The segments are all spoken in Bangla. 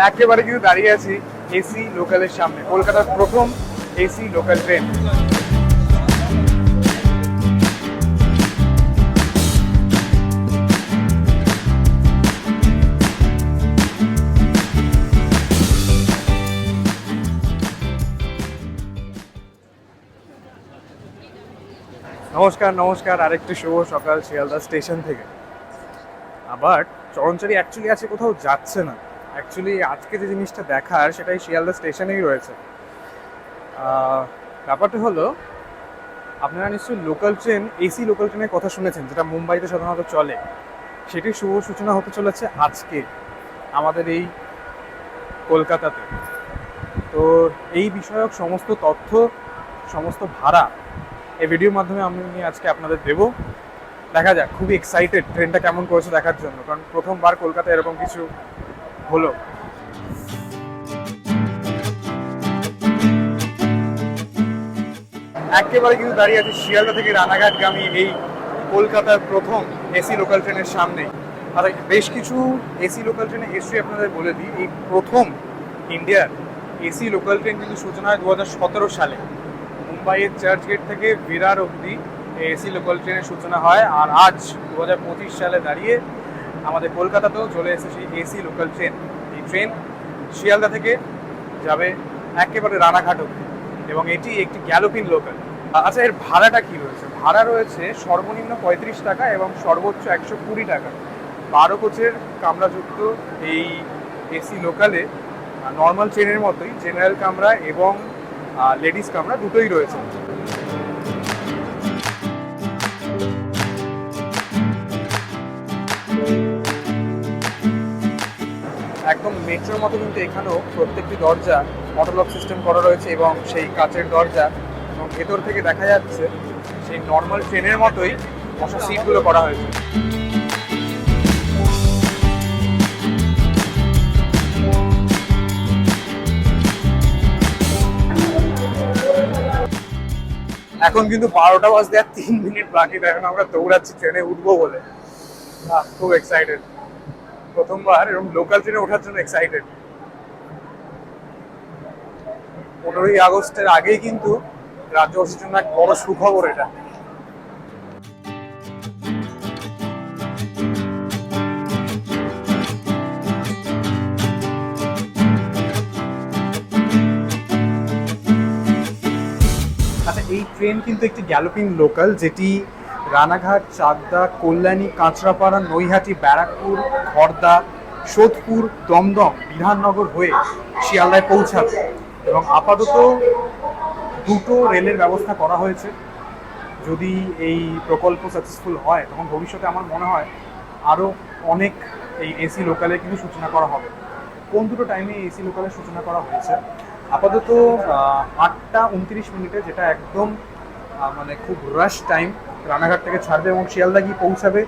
একেবারে কিন্তু দাঁড়িয়ে আছি এসি লোকালের সামনে, কলকাতার প্রথম এসি লোকাল ট্রেন। নমস্কার নমস্কার, আরেকটু শুভ সকাল শিয়ালদা স্টেশন থেকে। আবার চরণচারী অ্যাকচুয়ালি আছে, কোথাও যাচ্ছে না। অ্যাকচুয়ালি আজকে যে জিনিসটা দেখার সেটাই শিয়ালদা স্টেশনেই রয়েছে। ব্যাপারটা হলো, আপনারা নিশ্চয়ই লোকাল ট্রেন, এসি লোকাল ট্রেনের কথা শুনেছেন, যেটা মুম্বাইতে সাধারণত চলে। সেটির শুভ সূচনা হতে চলেছে আজকে আমাদের এই কলকাতাতে। তো এই বিষয়ক সমস্ত তথ্য, সমস্ত ভাড়া এই ভিডিওর মাধ্যমে আমি আজকে আপনাদের দেবো। দেখা যাক, খুবই এক্সাইটেড ট্রেনটা কেমন করেছে দেখার জন্য, কারণ প্রথমবার কলকাতায় এরকম কিছু হলো। একেবারে কিন্তু দাঁড়িয়ে আছে শিয়ালদা থেকে রানাঘাটগামী এই কলকাতার প্রথম এসি লোকাল ট্রেনের সামনে। আর বেশ কিছু এসি লোকাল ট্রেনের হিস্ট্রি আপনাদের বলে দিই। এই প্রথম ইন্ডিয়ার এসি লোকাল ট্রেন কিন্তু সূচনা হয় 2017 সালে। মুম্বাইয়ের চার্চ গেট থেকে বিরার অবধি এসি লোকাল ট্রেনের সূচনা হয়। আর আজ 2025 সালে দাঁড়িয়ে আমাদের কলকাতাতেও চলে এসেছে সেই এসি লোকাল ট্রেন। এই ট্রেন শিয়ালদা থেকে যাবে একেবারে রানাঘাট অবধি, এবং এটি একটি গ্যালোপিন লোকাল। আচ্ছা, এর ভাড়াটা কি রয়েছে? ভাড়া রয়েছে সর্বনিম্ন 35 টাকা এবং সর্বোচ্চ 120 টাকা। 12 কোচের কামরাযুক্ত এই এসি লোকালে নর্মাল ট্রেনের মতোই জেনারেল কামরা এবং লেডিস কামরা দুটোই রয়েছে। একদম মেট্রোর মতো কিন্তু এখানেও প্রত্যেকটি দরজা অটোলক সিস্টেম করা রয়েছে, এবং সেই কাচের দরজা, এবং ভেতর থেকে দেখা যাচ্ছে সেই নর্মাল ট্রেনের মতোই বসার সিটগুলো করা হয়েছে। এখন কিন্তু 12টা বাজতে আর 3 মিনিট বাকি। এখন আমরা দৌড়াচ্ছি ট্রেনে উঠবো বলে। খুব এক্সাইটেড, প্রথমবার এরকম লোকাল ট্রেনে ওঠার জন্য এক্সাইটেড। 15ই আগস্টের আগেই কিন্তু রাজ্যবাসীর জন্য এক বড় সুখবর এটা। আচ্ছা, এই ট্রেন কিন্তু একটি গ্যালোপিং লোকাল, যেটি রানাঘাট, চাকদা, কল্যাণী, কাঁচরাপাড়া, নৈহাটি, ব্যারাকপুর, খড়দা, সোদপুর, দমদম, বিধাননগর হয়ে শিয়ালদায় পৌঁছাবে। এবং আপাতত দুটো রেলের ব্যবস্থা করা হয়েছে। যদি এই প্রকল্প সাকসেসফুল হয়, তখন ভবিষ্যতে আমার মনে হয় আরও অনেক এই এসি লোকালে কিন্তু সূচনা করা হবে। কোন দুটো টাইমে এসি লোকালের সূচনা করা হয়েছে? আপাতত 8টা 29 মিনিটে, যেটা একদম মানে খুব রাশ টাইম, রানাঘাট থেকে ছাড়বে এবং শিয়ালদা গিয়ে পৌঁছাবে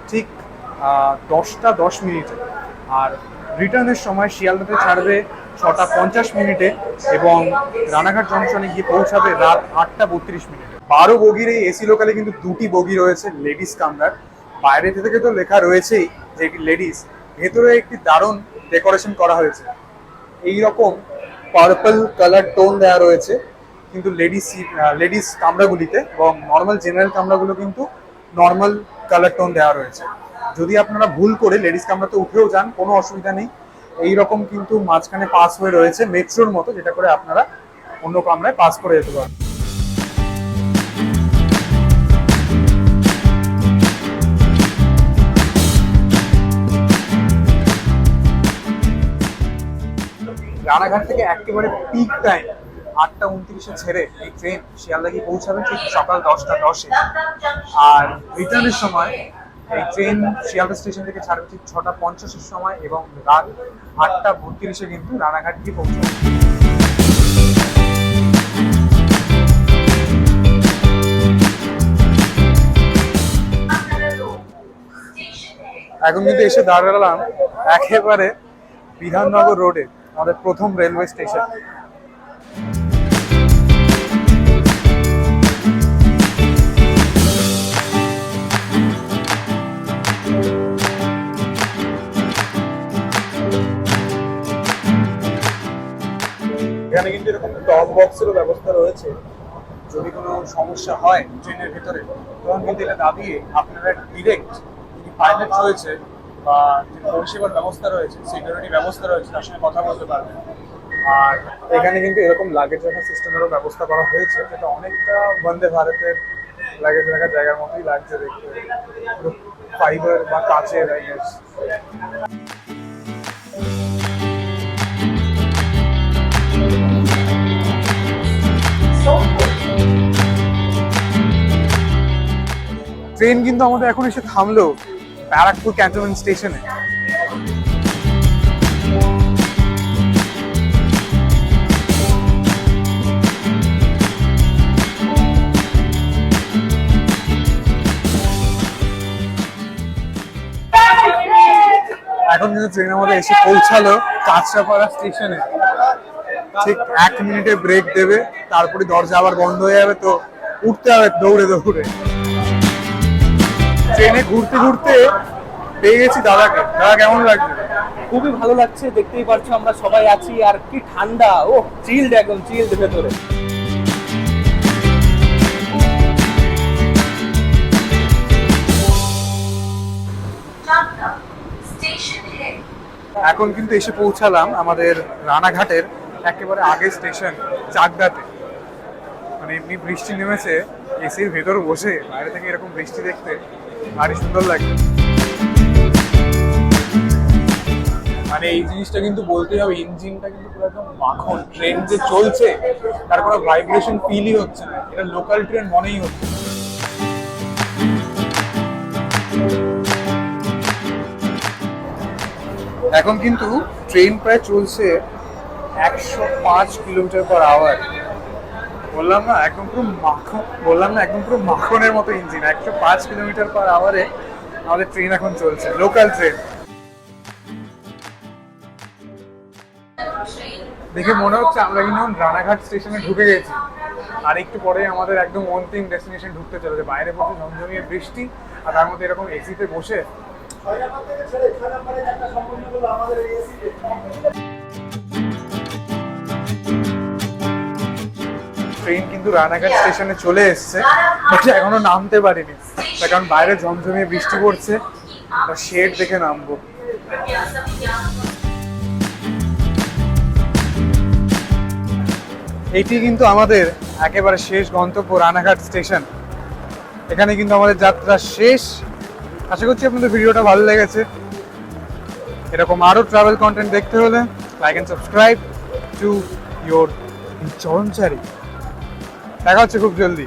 ঠিক 10টা 10 মিনিটে। আর রিটার্নের সময় শিয়ালদাতে ছাড়বে 6টা 50 মিনিটে এবং রানাঘাট জংশনে গিয়ে পৌঁছাবে রাত 8টা 32 মিনিটে। 12 বগির এই এসি লোকালে কিন্তু 2টি বগি রয়েছে লেডিস কামরার। বাইরে থেকে তো লেখা রয়েছেই যে লেডিস, ভেতরে একটি দারুণ ডেকোরেশন করা হয়েছে। এইরকম পার্পল কালার টোন দেওয়া রয়েছে কিন্তু লেডিস কামরাগুলিতে, এবং নর্মাল জেনারেল কামরাগুলো কিন্তু নর্মাল কালার টোন দেওয়া রয়েছে। যদি আপনারা ভুল করে লেডিস কামরাতে উঠেও যান, কোনো অসুবিধা নেই। এইরকম কিন্তু মাঝখানে পাস হয়ে রয়েছে মেট্রোর মতো, যেটা করে আপনারা অন্য কামরায় পাস করে যেতে পারেন। রানাঘাট থেকে একেবারে পিক টাইম 8টা 29-এ ছেড়ে এই ট্রেন শিয়ালদা গিয়ে পৌঁছাবে ঠিক সকাল 10টা 10-এ। আর রিটার্নের সময় এই ট্রেন শিয়ালদা স্টেশন থেকে ছাড়বে ঠিক 6টা 50-এর সময়, এবং রাত 8টা 32-এ কিন্তু রানাঘাট গিয়ে পৌঁছাবে। এখন কিন্তু এসে দাঁড়ালাম একেবারে বিধাননগর রোডে, আমাদের প্রথম রেলওয়ে স্টেশন। বক্সেরও ব্যবস্থা রয়েছে। যদি কোনো সমস্যা হয় ট্রেনের ভিতরে তখন কিন্তু এটা দাবিয়ে আপনারা ডিরেক্ট যিনি পাইলট রয়েছে বা যে পরিষেবার ব্যবস্থা রয়েছে, সিকিউরিটি ব্যবস্থা রয়েছে, তার সঙ্গে কথা বলতে পারবেন। আর এখানে কিন্তু এরকম লাগেজ রাখার সিস্টেমেরও ব্যবস্থা করা হয়েছে, যেটা অনেকটা বন্দে ভারতের লাগেজ রাখার জায়গার মতোই লাগছে দেখতে, ফাইবার বা কাচের আই গেস। ট্রেন কিন্তু আমাদের এখন এসে থামলো ব্যারাকপুর ক্যান্টনমেন্ট স্টেশনে। এখন কিন্তু ট্রেন আমাদের এসে পৌঁছালো কাঁচরাপাড়া স্টেশনে। ঠিক 1 মিনিটে ব্রেক দেবে, তারপরে দরজা আবার বন্ধ হয়ে যাবে, তো উঠতে হবে দৌড়ে দৌড়ে। ট্রেনে ঘুরতে ঘুরতে পেয়ে গেছি দাদাকে। দাদা কেমন লাগছে? খুবই ভালো লাগছে, দেখতেই পাচ্ছ আমরা সবাই আছি, আর কি ঠান্ডা, ও চিল্ড, একদম চিল্ড ভেতরে। এখন কিন্তু এসে পৌঁছালাম আমাদের রানাঘাটের একেবারে আগের স্টেশন চাকদাতে। মানে এমনি বৃষ্টি নেমেছে, এসির ভেতর বসে বাইরে থেকে এরকম বৃষ্টি দেখতে ভারী সুন্দর লাগে। মানে এই জিনিসটা কিন্তু বলতেই হবে, ইঞ্জিনটা কিন্তু পুরো একদম মাখন। ট্রেন যে চলছে তার কোনো ভাইব্রেশন ফিলই হচ্ছে না, এটা লোকাল ট্রেন মনেই হচ্ছে না। এখন কিন্তু ট্রেন প্রায় চলছে 105 কিলোমিটার পার আওয়ার। বললাম না একদম পুরো মাখন, বললাম না একদম পুরো মাখনের মতো ইঞ্জিন। 105 কিলোমিটার পার আওয়ারে আমাদের ট্রেন এখন চলছে, লোকাল ট্রেন। দেখে মনে হচ্ছে আমরা কিন্তু রানাঘাট স্টেশনে ঢুকে গেছি, আর একটু পরে আমাদের একদম অন্তিম ডেস্টিনেশন ঢুকতে চলেছে। বাইরে বসে ঝমঝমিয়ে বৃষ্টি, আর তার মধ্যে এরকম এসিতে বসে। ট্রেন কিন্তু রানাঘাট স্টেশনে চলে এসছে, বাট এখনো নামতে পারিনি, তার কারণ বাইরে ঝমঝমিয়ে বৃষ্টি পড়ছে। শেড দেখে নামবো। এটি কিন্তু আমাদের একেবারে শেষ গন্তব্য রানাঘাট স্টেশন। এখানে কিন্তু আমাদের যাত্রা শেষ। আশা করছি আপনাদের ভিডিওটা ভালো লেগেছে। এরকম আরো ট্রাভেল কন্টেন্ট দেখতে হলে like and subscribe to your Charanchari. দেখা হচ্ছে খুব জলদি।